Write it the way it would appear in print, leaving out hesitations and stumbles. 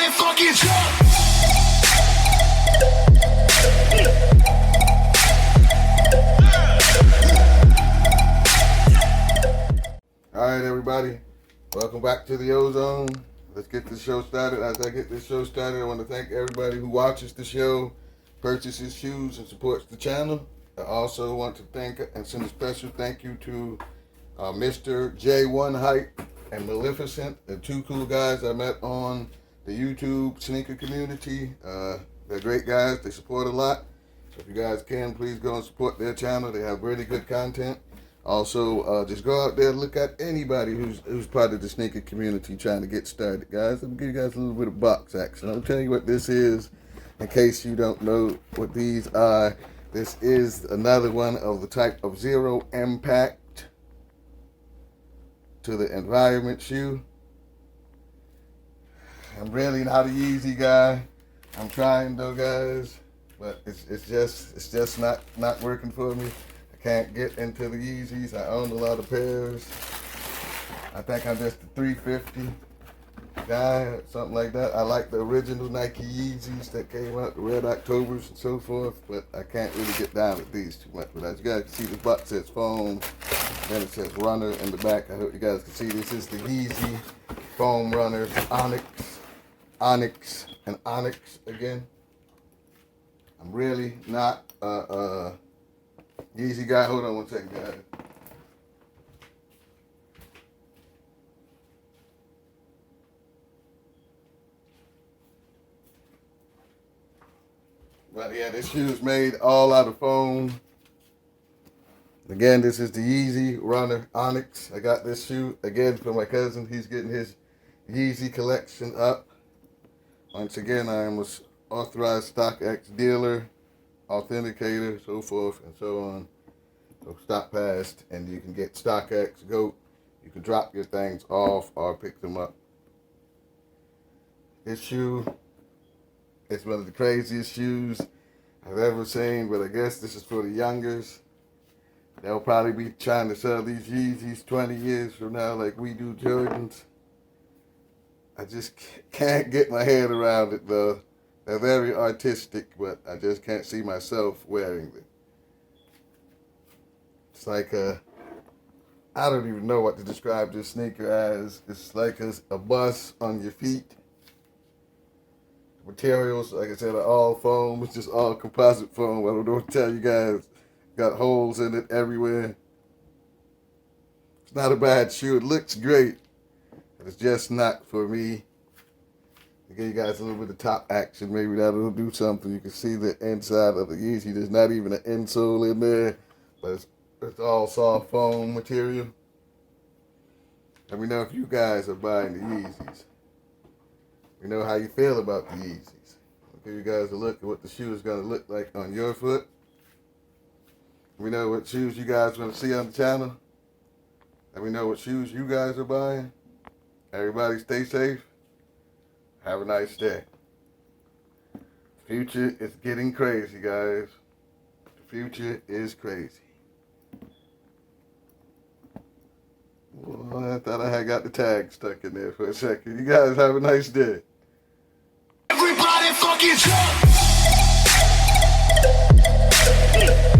Everybody fucking jump! Alright everybody, welcome back to the Ozone. Let's get this show started. As I get this show started, I want to thank everybody who watches the show, purchases shoes, and supports the channel. I also want to thank and send a special thank you to Mr. J1 Hype and Maleficent, the two cool guys I met on the YouTube sneaker community. They're great guys. They support a lot. So if you guys can, please go and support their channel. They have really good content. Also, just go out there and look at anybody who's part of the sneaker community trying to get started, guys. I'm going to give you guys a little bit of box action. I'll tell you what this is in case you don't know what these are. This is another one of the type of zero impact to the environment shoe. I'm really not a Yeezy guy. I'm trying though, guys, but it's just not working for me. Can't get into the Yeezys. I own a lot of pairs. I think I'm just a 350 guy, something like that. I like the original Nike Yeezys that came out, the Red Octobers and so forth, but I can't really get down with these too much. But as you guys can see, the box says foam, then it says runner in the back. I hope you guys can see this is the Yeezy foam runners, Onyx, and Onyx again. I'm really not Yeezy guy, hold on one second, guys. But yeah, this shoe is made all out of foam. Again, this is the Yeezy Runner Onyx. I got this shoe again for my cousin. He's getting his Yeezy collection up. Once again, I am an authorized StockX dealer, authenticator, so forth and so on. So stop past and you can get StockX, go. You can drop your things off or pick them up. This shoe is one of the craziest shoes I've ever seen, but I guess this is for the youngers. They'll probably be trying to sell these Yeezys 20 years from now like we do Jordans. I just can't get my head around it though. They're very artistic, but I just can't see myself wearing them. It's like I don't even know what to describe this sneaker as. It's like a bus on your feet. Materials, like I said, are all foam. It's just all composite foam. I don't know what to tell you guys. Got holes in it everywhere. It's not a bad shoe. It looks great, but it's just not for me. To give you guys a little bit of top action, maybe that'll do something. You can see the inside of the Yeezy. There's not even an insole in there, but it's all soft foam material. Let me know if you guys are buying the Yeezys. We know how you feel about the Yeezys. I'll give you guys a look at what the shoe is going to look like on your foot. We know what shoes you guys want to see on the channel. Let me know what shoes you guys are buying. Everybody stay safe. Have a nice day. The future is getting crazy, guys. The future is crazy. Well, I thought I had got the tag stuck in there for a second. You guys have a nice day. Everybody fucking jump!